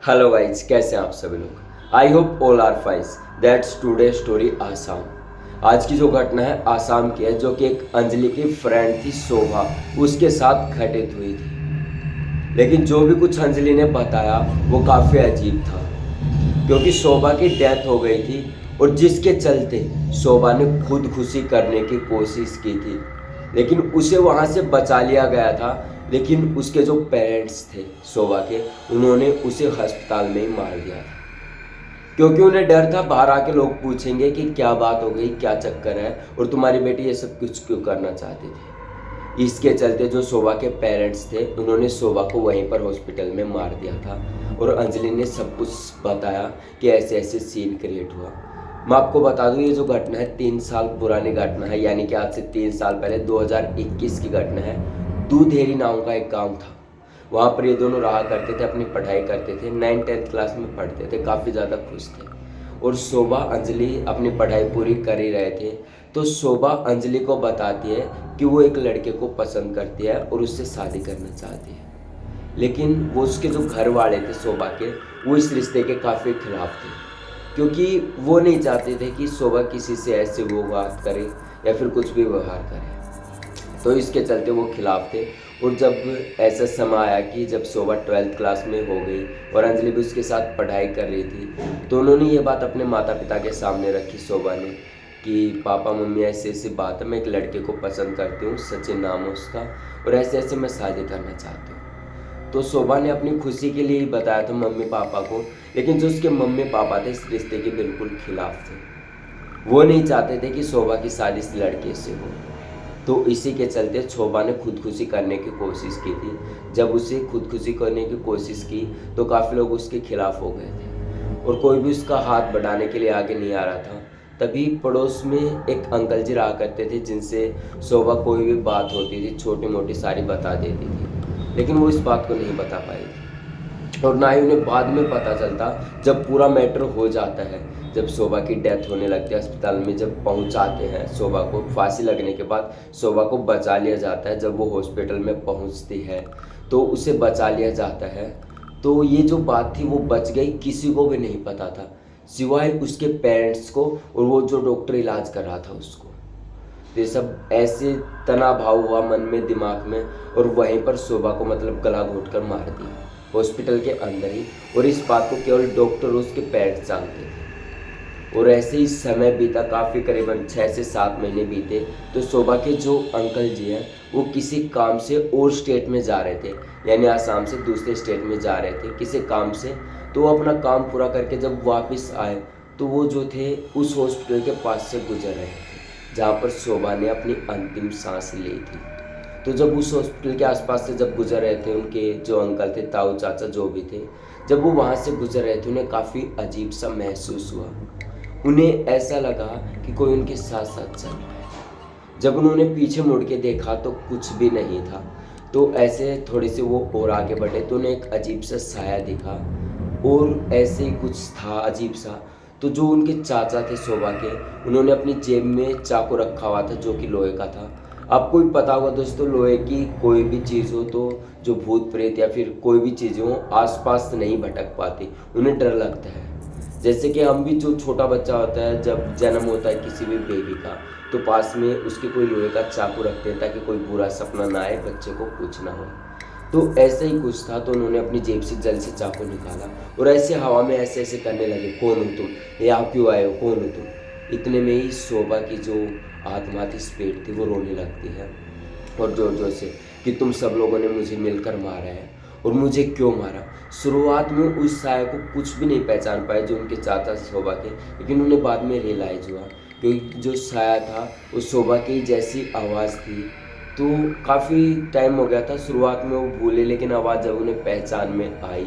Hello guys, कैसे हैं आप सभी लोग। I hope all are fines. That's today story Assam. आज की जो घटना है आसाम की है, जो कि एक अंजलि की फ्रेंड थी शोभा, उसके साथ घटित हुई थी। लेकिन जो भी कुछ अंजलि ने बताया वो काफ़ी अजीब था, क्योंकि शोभा की डेथ हो गई थी और जिसके चलते शोभा ने खुदकुशी करने की कोशिश की थी, लेकिन उसे वहाँ से बचा लिया गया था। लेकिन उसके जो पेरेंट्स थे शोभा के, उन्होंने उसे अस्पताल में ही मार दिया था, क्योंकि उन्हें डर था बाहर आके लोग पूछेंगे कि क्या बात हो गई, क्या चक्कर है और तुम्हारी बेटी ये सब कुछ क्यों करना चाहती थी। इसके चलते जो शोभा के पेरेंट्स थे, उन्होंने शोभा को वहीं पर हॉस्पिटल में मार दिया था और अंजलि ने सब कुछ बताया कि ऐसे ऐसे सीन क्रिएट हुआ। मैं आपको बता दूं, ये जो घटना है 3 साल पुरानी घटना है, यानी कि आज से 3 साल पहले 2021 की घटना है। दूधेरी नाम का एक गांव था, वहाँ पर ये दोनों रहा करते थे, अपनी पढ़ाई करते थे, 9th-10th क्लास में पढ़ते थे, काफ़ी ज़्यादा खुश थे। और शोभा अंजलि अपनी पढ़ाई पूरी कर ही रहे थे, तो शोभा अंजलि को बताती है कि वो एक लड़के को पसंद करती है और उससे शादी करना चाहती है। लेकिन वो उसके जो घर वाले थे शोभा के, वो इस रिश्ते के काफ़ी खिलाफ थे, क्योंकि वो नहीं चाहते थे कि शोभा किसी से ऐसे वो बात करे या फिर कुछ भी व्यवहार करे। तो इसके चलते वो खिलाफ थे। और जब ऐसा समय आया कि जब शोभा 12th क्लास में हो गई और अंजलि भी उसके साथ पढ़ाई कर रही थी, तो उन्होंने ये बात अपने माता पिता के सामने रखी शोभा ने कि पापा मम्मी ऐसी ऐसी बात है, मैं एक लड़के को पसंद करती हूँ, सचिन नाम है उसका, और ऐसे ऐसे मैं शादी करना चाहती हूँ। तो शोभा ने अपनी खुशी के लिए ही बताया था मम्मी पापा को, लेकिन जो उसके मम्मी पापा थे इस रिश्ते के बिल्कुल खिलाफ थे। वो नहीं चाहते थे कि शोभा की शादी इस लड़के से हो। तो इसी के चलते शोभा ने खुदकुशी करने की कोशिश की थी। जब उसे खुदकुशी करने की कोशिश की तो काफ़ी लोग उसके खिलाफ हो गए थे और कोई भी उसका हाथ बढ़ाने के लिए आगे नहीं आ रहा था। तभी पड़ोस में एक अंकल जी रहा करते थे, जिनसे शोभा कोई भी बात होती थी छोटी मोटी सारी बता देती थी, लेकिन वो इस बात को नहीं बता पाई थी। और ना ही उन्हें बाद में पता चलता, जब पूरा मैटर हो जाता है, जब शोभा की डेथ होने लगती है, अस्पताल में जब पहुंचाते हैं शोभा को, फांसी लगने के बाद शोभा को बचा लिया जाता है। जब वो हॉस्पिटल में पहुंचती है तो उसे बचा लिया जाता है। तो ये जो बात थी वो बच गई, किसी को भी नहीं पता था सिवाय उसके पेरेंट्स को और वो जो डॉक्टर इलाज कर रहा था उसको। तो ये सब ऐसे तनाव भाव हुआ मन में, दिमाग में, और वहीं पर शोभा को मतलब गला घोट कर मार दिया हॉस्पिटल के अंदर ही। और इस बात को केवल डॉक्टर और उसके पेरेंट्स जानते थे। और ऐसे ही समय बीता, काफ़ी करीबन 6 से 7 महीने बीते। तो शोभा के जो अंकल जी हैं वो किसी काम से और स्टेट में जा रहे थे, यानी आसाम से दूसरे स्टेट में जा रहे थे किसी काम से। तो वो अपना काम पूरा करके जब वापस आए तो वो जो थे उस हॉस्पिटल के पास से गुजर रहे थे जहाँ पर शोभा ने अपनी अंतिम सांस ली थी। तो जब उस हॉस्पिटल के आसपास से जब गुजर रहे थे उनके जो अंकल थे, ताऊ चाचा जो भी थे, जब वो वहाँ से गुजर रहे थे उन्हें काफ़ी अजीब सा महसूस हुआ। उन्हें ऐसा लगा कि कोई उनके साथ साथ चल रहा है। जब उन्होंने पीछे मुड़ के देखा तो कुछ भी नहीं था। तो ऐसे थोड़े से वो और आगे बढ़े तो उन्हें एक अजीब सा साया दिखा और ऐसे ही कुछ था अजीब सा। तो जो उनके चाचा थे शोभा के, उन्होंने अपनी जेब में चाकू रखा हुआ था जो कि लोहे का था। आपको भी पता होगा दोस्तों, लोहे की कोई भी चीज़ हो तो जो भूत प्रेत या फिर कोई भी चीज़ें हो आसपास नहीं भटक पाती, उन्हें डर लगता है। जैसे कि हम भी, जो छोटा बच्चा होता है जब जन्म होता है किसी भी बेबी का, तो पास में उसके कोई लोहे का चाकू रखते हैं ताकि कोई बुरा सपना ना आए, बच्चे को कुछ ना हो। तो ऐसा ही कुछ था। तो उन्होंने अपनी जेब से जल्द से चाकू निकाला और ऐसे हवा में ऐसे ऐसे करने लगे, कौन हो तुम, यहाँ क्यों आए हो, कौन हो तुम। इतने में ही शोभा की जो आत्मा थी, स्पिरिट थी, वो रोने लगती है और जोर जोर से कि तुम सब लोगों ने मुझे मिलकर मारा है और मुझे क्यों मारा। शुरुआत में उस साया को कुछ भी नहीं पहचान पाए जो उनके चाचा शोभा के, लेकिन उन्हें बाद में रियलाइज हुआ क्योंकि जो साया था वो शोभा की जैसी आवाज़ थी। तो काफ़ी टाइम हो गया था, शुरुआत में वो भूले, लेकिन आवाज़ जब उन्हें पहचान में आई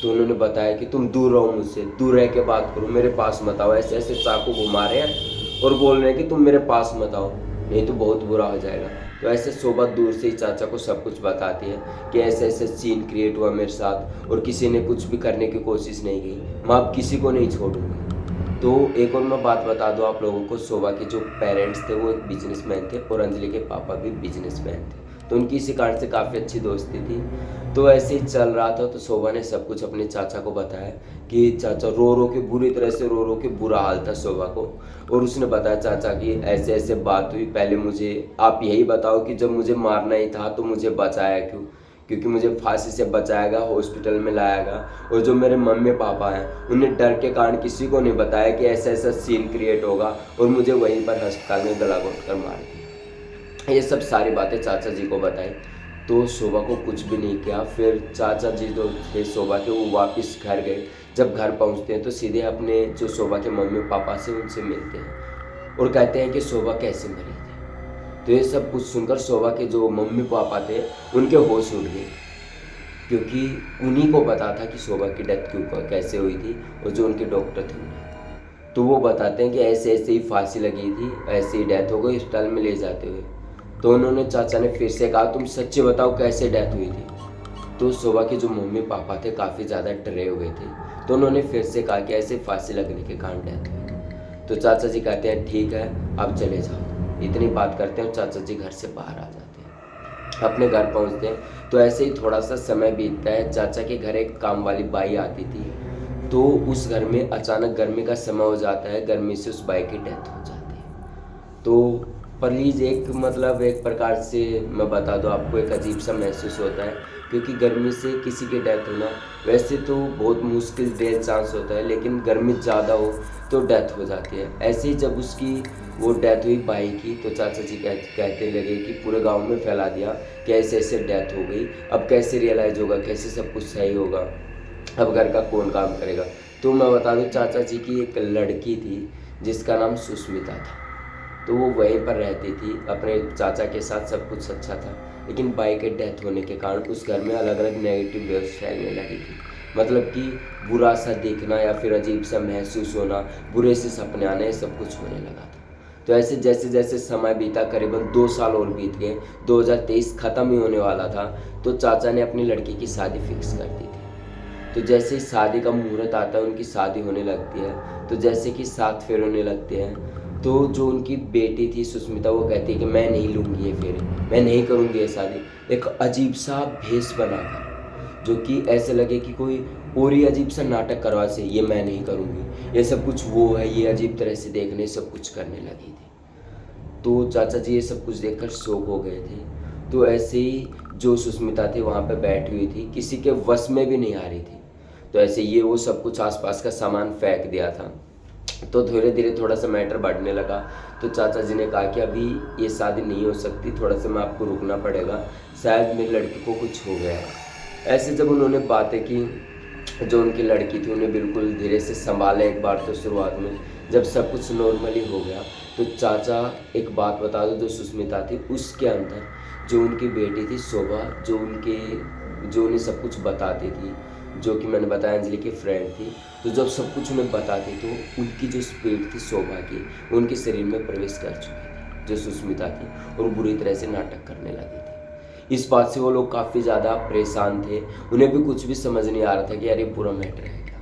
तो उन्होंने बताया कि तुम दूर रहो मुझसे, दूर रह के बात करो, मेरे पास मत आओ। ऐसे ऐसे चाकू घुमा रहे हैं और बोल रहे हैं कि तुम मेरे पास मत आओ, नहीं तो बहुत बुरा हो जाएगा। तो ऐसे शोभा दूर से ही चाचा को सब कुछ बताती है कि ऐसे ऐसे सीन क्रिएट हुआ मेरे साथ और किसी ने कुछ भी करने की कोशिश नहीं की, मैं अब किसी को नहीं छोड़ूंगी। तो एक और मैं बात बता दूं आप लोगों को, शोभा के जो पेरेंट्स थे वो एक बिजनेसमैन थे और अंजलि के पापा भी बिजनेसमैन थे। तो उनकी इसी कारण से काफ़ी अच्छी दोस्ती थी। तो ऐसे ही चल रहा था, तो शोभा ने सब कुछ अपने चाचा को बताया कि चाचा रो रो के, बुरी तरह से रो रो के, बुरा हाल था शोभा को। और उसने बताया चाचा की ऐसे ऐसे बात हुई, पहले मुझे आप यही बताओ कि जब मुझे मारना ही था तो मुझे बचाया क्यों, क्योंकि मुझे फांसी से बचाएगा, हॉस्पिटल में लाएगा। और जो मेरे मम्मी पापा हैं उन्हें डर के कारण किसी को नहीं बताया कि ऐसा ऐसा सीन क्रिएट होगा, और मुझे वहीं पर अस्पताल में गला घोट कर मार दिया। ये सब सारी बातें चाचा जी को बताई। तो शोभा को कुछ भी नहीं किया। फिर चाचा जी जो थे शोभा के, वो वापस घर गए। जब घर पहुंचते हैं तो सीधे अपने जो शोभा के मम्मी पापा से उनसे मिलते हैं और कहते हैं कि शोभा कैसे मरी थी। तो ये सब कुछ सुनकर शोभा के जो मम्मी पापा थे उनके होश उड़ गए, क्योंकि उन्हीं को पता था कि शोभा की डेथ क्यों कैसे हुई थी, और जो उनके डॉक्टर थे उन्हें। तो वो बताते हैं कि ऐसे ऐसे ही फांसी लगी थी, ऐसे ही डेथ हो गई अस्पताल में ले जाते हुए। तो उन्होंने, चाचा ने फिर से कहा तुम सच्ची बताओ कैसे डेथ हुई थी। तो शोभा के जो मम्मी पापा थे काफ़ी ज़्यादा डरे हुए थे। तो उन्होंने फिर से कहा कि ऐसे फांसी लगने के कारण डेथ हुई। तो चाचा जी कहते हैं ठीक है अब चले जाओ। इतनी बात करते हैं और चाचा जी घर से बाहर आ जाते हैं। अपने घर पहुंचते हैं तो ऐसे ही थोड़ा सा समय बीतता है। चाचा के घर एक काम वाली बाई आती थी। तो उस घर में अचानक गर्मी का समय हो जाता है, गर्मी से उस बाई की डेथ हो जाती है। तो प्लीज़ एक प्रकार से मैं बता दूँ आपको, एक अजीब सा महसूस होता है, क्योंकि गर्मी से किसी की डेथ होना वैसे तो बहुत मुश्किल डेथ चांस होता है, लेकिन गर्मी ज़्यादा हो तो डेथ हो जाती है। ऐसे ही जब उसकी वो डेथ हुई बाई की, तो चाचा जी कहते लगे कि पूरे गांव में फैला दिया कि ऐसे ऐसे डेथ हो गई, अब कैसे रियलाइज़ होगा, कैसे सब कुछ सही होगा, अब घर का कौन काम करेगा। तो मैं बता दूँ चाचा जी की एक लड़की थी जिसका नाम सुष्मिता था। तो वो वहीं पर रहती थी अपने चाचा के साथ, सब कुछ अच्छा था। लेकिन बाई के डेथ होने के कारण उस घर में अलग अलग नेगेटिव वेव्स फैलने लगी थी। मतलब कि बुरा सा देखना या फिर अजीब सा महसूस होना, बुरे से सपने आने, सब कुछ होने लगा था। तो ऐसे जैसे जैसे समय बीता, करीबन 2 साल और बीत गए, 2023 ख़त्म ही होने वाला था। तो चाचा ने अपनी लड़की की शादी फिक्स कर दी थी। तो जैसे ही शादी का मुहूर्त आता है, उनकी शादी होने लगती है। तो जैसे कि 7 फेरे होने लगते हैं, तो जो उनकी बेटी थी सुष्मिता, वो कहती है कि मैं नहीं लूँगी ये फेरे, मैं नहीं करूँगी ये शादी। एक अजीब सा भेष बनाकर, जो कि ऐसे लगे कि कोई और ही अजीब सा नाटक करवा से, ये मैं नहीं करूँगी, ये सब कुछ वो है, ये अजीब तरह से देखने सब कुछ करने लगी थी। तो चाचा जी ये सब कुछ देखकर शॉक हो गए थे। तो ऐसे ही जो सुष्मिता थी वहाँ पे बैठी हुई थी, किसी के वश में भी नहीं आ रही थी। तो ऐसे ये वो सब कुछ आसपास का सामान फेंक दिया था। तो धीरे धीरे थोड़ा सा मैटर बढ़ने लगा। तो चाचा जी ने कहा कि अभी ये शादी नहीं हो सकती, थोड़ा सा मैं आपको रुकना पड़ेगा, शायद मेरी लड़की को कुछ हो गया है। ऐसे जब उन्होंने बातें की, जो उनकी लड़की थी उन्हें बिल्कुल धीरे से संभाला एक बार। तो शुरुआत में जब सब कुछ नॉर्मली हो गया, तो चाचा एक बात बता दो, जो सुष्मिता थी उसके अंदर जो उनकी बेटी थी शोभा, जो उन्हें सब कुछ बताती थी, जो कि मैंने बताया अंजलि की फ्रेंड थी। तो जब सब कुछ उन्हें बताती तो उनकी जो स्पिरिट थी शोभा की, वो उनके शरीर में प्रवेश कर चुकी थी, जो सुष्मिता थी, और बुरी तरह से नाटक करने लगी थी। इस बात से वो लोग काफ़ी ज़्यादा परेशान थे। उन्हें भी कुछ भी समझ नहीं आ रहा था कि यार ये पूरा मैटर है क्या।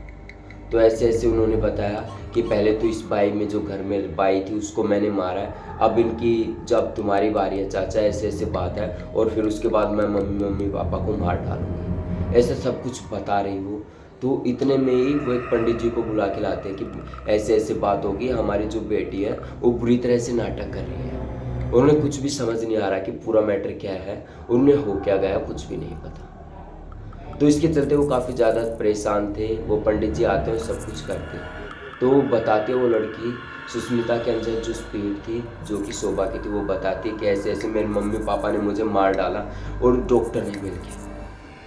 तो ऐसे ऐसे उन्होंने बताया कि पहले तो इस बाई में, जो घर में बाई थी, उसको मैंने मारा है, अब इनकी जब तुम्हारी बारी है चाचा, ऐसे ऐसे बात है, और फिर उसके बाद मैं मम्मी पापा को मार डालूंगी, ऐसा सब कुछ बता रही वो। तो इतने में ही वो एक पंडित जी को बुला के लाते हैं कि ऐसे ऐसे बात होगी, हमारी जो बेटी है वो बुरी तरह से नाटक कर रही है। उन्हें कुछ भी समझ नहीं आ रहा कि पूरा मैटर क्या है, उन्हें हो क्या गया, कुछ भी नहीं पता। तो इसके चलते वो काफ़ी ज़्यादा परेशान थे। वो पंडित जी आते हैं और सब कुछ करते हैं। तो बताते वो लड़की सुष्मिता के अंदर जो स्पिरिट थी, जो कि शोभा की थी, वो बताती है कि ऐसे ऐसे मेरे मम्मी पापा ने मुझे मार डाला और डॉक्टर ने मिल के।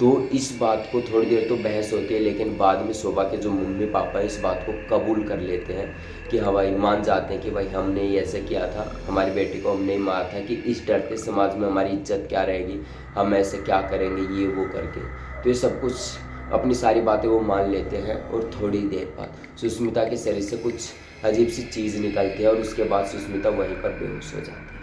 तो इस बात को थोड़ी देर तो बहस होती है, लेकिन बाद में शोभा के जो मम्मी पापा इस बात को कबूल कर लेते हैं कि हाँ भाई, मान जाते हैं कि भाई हमने ये ऐसे किया था, हमारी बेटी को हमने ही मारा था, कि इस डर के समाज में हमारी इज्जत क्या रहेगी, हम ऐसे क्या करेंगे ये वो करके। तो ये सब कुछ अपनी सारी बातें वो मान लेते हैं। और थोड़ी देर बाद सुष्मिता के शरीर से कुछ अजीब सी चीज़ निकलती है, और उसके बाद सुष्मिता वहीं पर बेहोश हो जाती है।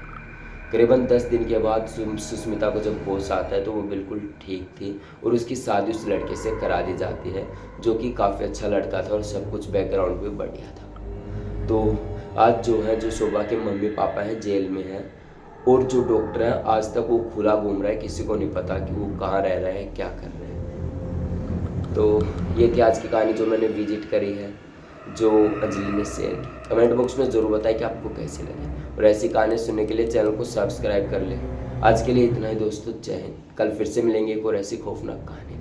करीबन 10 दिन के बाद सुष्मिता को जब होश आता है तो वो बिल्कुल ठीक थी, और उसकी शादी उस लड़के से करा दी जाती है, जो कि काफ़ी अच्छा लड़का था और सब कुछ बैकग्राउंड भी बढ़िया था। तो आज जो है, जो शोभा के मम्मी पापा हैं जेल में हैं, और जो डॉक्टर है आज तक वो खुला घूम रहा है, किसी को नहीं पता कि वो कहाँ रह रहे हैं, क्या कर रहे हैं। तो ये थी आज की कहानी जो मैंने विजिट करी है, जो अंजलि ने शेयर की। कमेंट बॉक्स में ज़रूर बताएं कि आपको कैसी लगी, और ऐसी कहानी सुनने के लिए चैनल को सब्सक्राइब कर लें। आज के लिए इतना ही दोस्तों, जय हिंद। कल फिर से मिलेंगे एक और ऐसी खौफनाक कहानी।